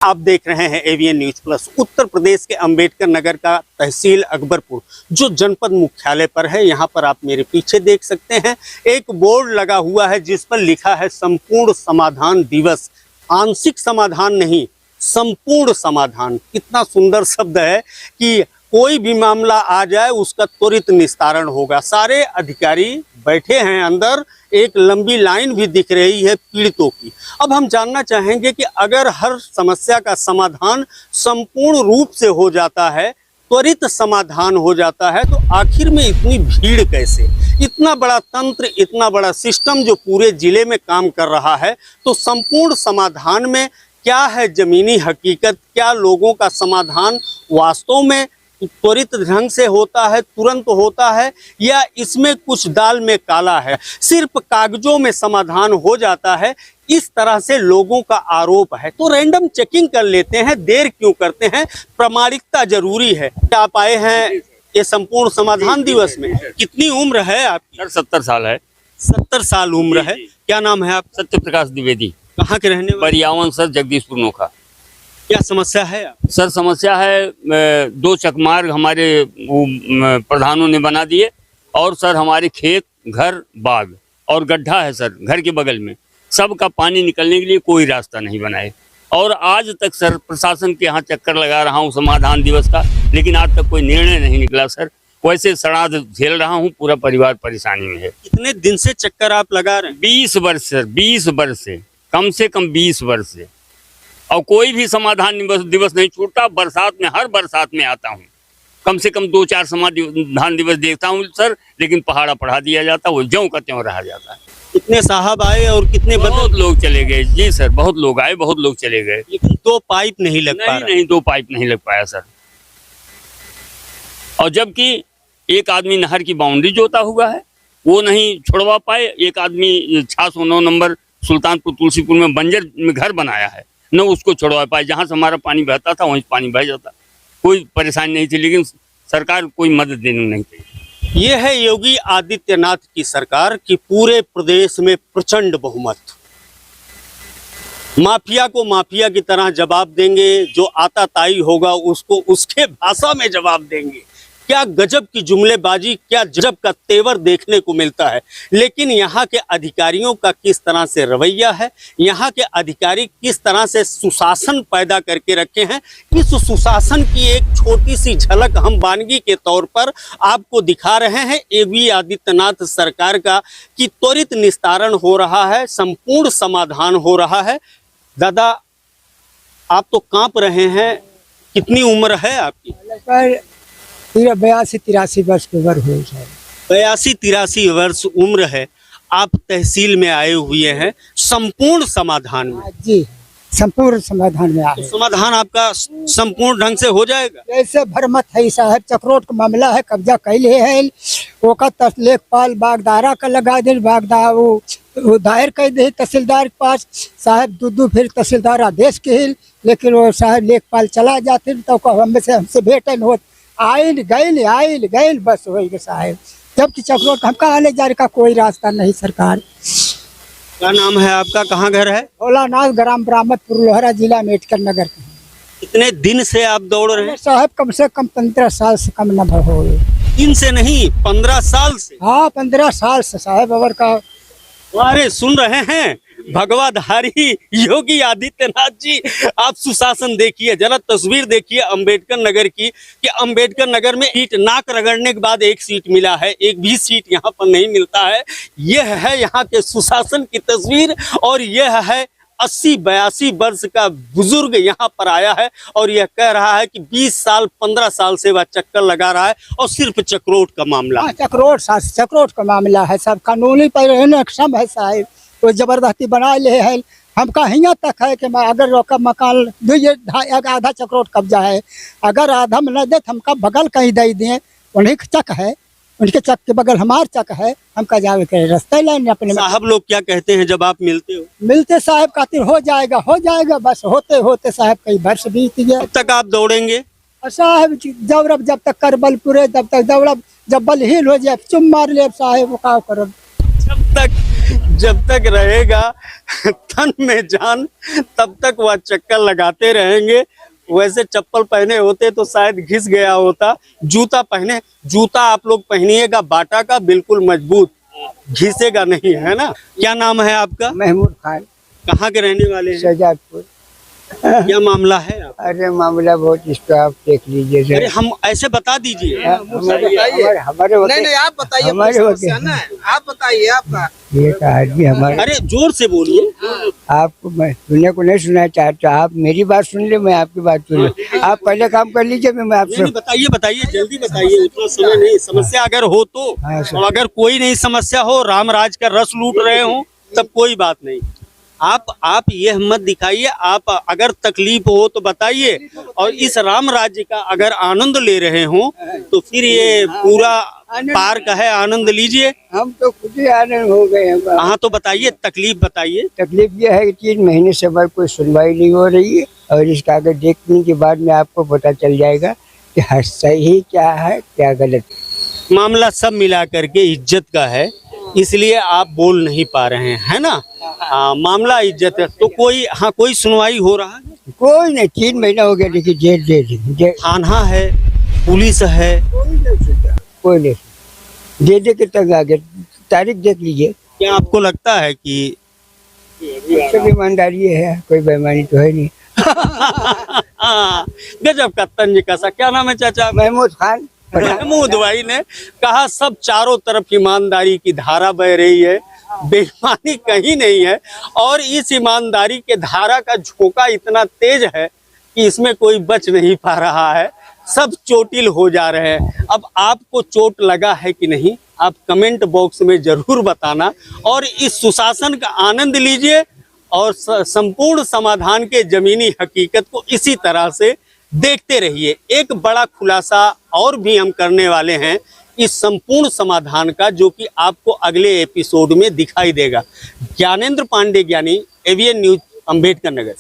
आप देख रहे हैं AVN news plus. Uttar Pradesh के अंबेडकर नगर का तहसील अकबरपुर जो जनपद मुख्यालय पर है, यहाँ पर आप मेरे पीछे देख सकते हैं एक बोर्ड लगा हुआ है जिस पर लिखा है संपूर्ण समाधान दिवस। आंशिक समाधान नहीं, संपूर्ण समाधान। कितना सुंदर शब्द है कि कोई भी मामला आ जाए उसका त्वरित निस्तारण होगा। सारे अधिकारी बैठे हैं अंदर, एक लंबी लाइन भी दिख रही है पीड़ितों की। अब हम जानना चाहेंगे कि अगर हर समस्या का समाधान संपूर्ण रूप से हो जाता है, त्वरित समाधान हो जाता है, तो आखिर में इतनी भीड़ कैसे? इतना बड़ा तंत्र, इतना बड़ा सिस्टम जो पूरे जिले में काम कर रहा है, तो संपूर्ण समाधान में क्या है जमीनी हकीकत? क्या लोगों का समाधान वास्तव में त्वरित ढंग से होता है, तुरंत होता है, या इसमें कुछ दाल में काला है? सिर्फ कागजों में समाधान हो जाता है, इस तरह से लोगों का आरोप है। तो रैंडम चेकिंग कर लेते हैं, देर क्यों करते हैं? प्रामाणिकता जरूरी है। आप आए हैं ये संपूर्ण समाधान दिवस में। कितनी उम्र है आपकी? सर 70 साल है। 70 साल उम्र है। क्या नाम है आप? सत्य प्रकाश द्विवेदी। कहाँ के रहने वाले? बरियावन सर, जगदीशपुर नोखा। क्या समस्या है आप? सर समस्या है 2 चकमार्ग हमारे प्रधानों ने बना दिए, और सर हमारे खेत, घर, बाग और गड्ढा है सर घर के बगल में, सबका पानी निकलने के लिए कोई रास्ता नहीं बनाए। और आज तक सर प्रशासन के यहाँ चक्कर लगा रहा हूँ समाधान दिवस का, लेकिन आज तक कोई निर्णय नहीं निकला सर। वैसे श्राद्ध झेल रहा हूँ, पूरा परिवार परेशानी में है। कितने दिन से चक्कर आप लगा रहे हैं? 20 वर्ष सर, 20 वर्ष से, कम 20 वर्ष से, और कोई भी समाधान दिवस नहीं छूटता। बरसात में, हर बरसात में आता हूँ, कम से कम 2-4 समाधान दिवस देखता हूँ सर, लेकिन पहाड़ा पढ़ा दिया जाता, वो ज्यों का त्यों रह जाता है। कितने साहब आए और कितने बहुत लोग चले गए जी सर, बहुत लोग आए, बहुत लोग चले गए, लेकिन 2 पाइप नहीं लग पा रहा। नहीं, 2 पाइप नहीं लग पाया सर। और जबकि एक आदमी नहर की बाउंड्री जोता हुआ है, वो नहीं छोड़वा पाए। एक आदमी 609 नंबर सुल्तानपुर तुलसीपुर में बंजर में घर बनाया है, न उसको छोड़वा पाए। जहाँ से हमारा पानी बहता था वहीं पानी बह जाता, कोई परेशानी नहीं थी, लेकिन सरकार कोई मदद देने नहीं थी। ये है योगी आदित्यनाथ की सरकार की पूरे प्रदेश में प्रचंड बहुमत। माफिया को माफिया की तरह जवाब देंगे, जो आताताई होगा उसको उसके भाषा में जवाब देंगे। क्या गजब की जुमलेबाजी, क्या गजब का तेवर देखने को मिलता है। लेकिन यहाँ के अधिकारियों का किस तरह से रवैया है, यहाँ के अधिकारी किस तरह से सुशासन पैदा करके रखे हैं, इस सुशासन की एक छोटी सी झलक हम वानगी के तौर पर आपको दिखा रहे हैं। योगी आदित्यनाथ सरकार का कि त्वरित निस्तारण हो रहा है, संपूर्ण समाधान हो रहा है। दादा, आप तो कांप रहे हैं। कितनी उम्र है आपकी? 82-83 वर्ष की उम्र हुई है। 82-83 वर्ष उम्र है। आप तहसील में आए हुए हैं संपूर्ण समाधान में। जी, संपूर्ण समाधान में आए। तो समाधान आपका संपूर्ण ढंग से हो जाएगा? ऐसे भरमत है साहब, चक्रोट का मामला है, कब्जा कैले है, ओका लेखपाल बागदारा का लगा दे, बागदार वो दायर कर दे तहसीलदार के पास साहब। 2 फिर तहसीलदार आदेश के हिल, लेकिन वो साहब लेखपाल चला जाते तो हमसे भेटन हो, आयल गैल बस हो गए साहब। जबकि चक्रोट हम कहाँ आने जाने का कोई रास्ता नहीं। सरकार, क्या नाम है आपका? कहाँ घर है? भोलानाथ, ग्राम बरामदपुर, लोहरा, जिला अम्बेडकर नगर। कितने दिन से आप दौड़ रहे हैं? साहब कम से कम 15 साल से कम न हो। दिन से नहीं, 15 साल से। हाँ, 15 साल से साहब। और का अरे सुन रहे हैं भगवाधारी योगी आदित्यनाथ जी, आप सुशासन देखिए, जरा तस्वीर देखिए अंबेडकर नगर की, कि अंबेडकर नगर में सीट नाक रगड़ने के बाद एक सीट मिला है, एक भी सीट यहाँ पर नहीं मिलता है। यह है यहाँ के सुशासन की तस्वीर। और यह है 80-82 वर्ष का बुजुर्ग यहाँ पर आया है और यह कह रहा है कि 20 साल 15 साल से वह चक्कर लगा रहा है, और सिर्फ चक्रोट का मामला है। चक्रोट का मामला है सब। कानूनी पर सक्षम है साहब, तो जबरदस्ती बना ले है। हमका यहाँ तक है कि मैं अगर मकान आधा चक्रोट कब्जा है, अगर आधा में न दे तो हमका बगल कहीं दे दें। उन्हीं का चक है, उनके चक के बगल हमार चक है, हमका जावे के रास्ते लाइन अपने। साहब लोग क्या कहते हैं जब आप मिलते हो? मिलते साहब खातिर हो जाएगा बस। होते होते साहब कई वर्ष बीत गए। कब तक आप दौड़ेंगे? साहब जब तक कर बल पूरे, तब तक दौड़ब। जब बल हिल हो जाए चुम मार ले साहेब, वो का करब। जब तक जब तक रहेगा तन में जान तब तक वह चक्कर लगाते रहेंगे। वैसे चप्पल पहने होते तो शायद घिस गया होता। जूता पहने, जूता आप लोग पहनिएगा बाटा का, बिल्कुल मजबूत, घिसेगा नहीं, है ना। क्या नाम है आपका? महमूद खान, कहाँ के रहने वाले हैं? शहजादपुर। क्या मामला है आप? अरे मामला बहुत, इसको आप देख लीजिए अरे हम ऐसे बता दीजिए। हमारे नहीं आप बताइए, हमारे कोई समस्या ना है, आप बताइए आपका। ये आदमी हमारे, अरे जोर से बोलिए। आपको मैं सुनने को नहीं सुना चाहता, आप मेरी बात सुन ले, मैं आपकी बात सुन ले। आप पहले काम कर लीजिए, मैं आपसे। नहीं, बताइए बताइए, जल्दी बताइए, उतना समय नहीं। समस्या अगर हो तो, हाँ, सर। और अगर कोई नहीं समस्या हो, रामराज का रस लूट रहे हो, तब कोई बात नहीं। आप ये हिम्मत दिखाइए। आप अगर तकलीफ हो तो बताइए, और इस राम राज्य का अगर आनंद ले रहे हो तो फिर ये पूरा पार्क है, आनंद लीजिए। हम तो खुद ही आनंद हो गए हैं। हाँ तो बताइए, तकलीफ बताइए। तकलीफ ये है कि 3 महीने से हमारी कोई सुनवाई नहीं हो रही है, और इस कागज देखने के बाद में आपको पता चल जाएगा कि हर सही क्या है क्या गलत। मामला सब मिला करके इज्जत का है, इसलिए आप बोल नहीं पा रहे हैं, है ना। मामला इज्जत है तो कोई सुनवाई हो रहा है? कोई नहीं, 3 महीना हो गया, देखिए जेल दे दी, थाना है, पुलिस है, कोई नहीं दे के तंग आ गया। तारीख देख लीजिए। क्या आपको लगता है कि सब ईमानदारी है, कोई बेईमानी तो है नहीं। गजब का तंज कसा। क्या नाम है चाचा? महमूद खान। महमूद भाई ने कहा सब चारों तरफ ईमानदारी की धारा बह रही है, बेईमानी कहीं नहीं है, और इस ईमानदारी के धारा का झोंका इतना तेज है कि इसमें कोई बच नहीं पा रहा है, सब चोटिल हो जा रहे हैं। अब आपको चोट लगा है कि नहीं, आप कमेंट बॉक्स में जरूर बताना, और इस सुशासन का आनंद लीजिए, और संपूर्ण समाधान के जमीनी हकीकत को इसी तरह से देखते रहिए। एक बड़ा खुलासा और भी हम करने वाले हैं इस संपूर्ण समाधान का, जो कि आपको अगले एपिसोड में दिखाई देगा। ज्ञानेंद्र पांडे ज्ञानी, एवीएन न्यूज, अम्बेडकर नगर।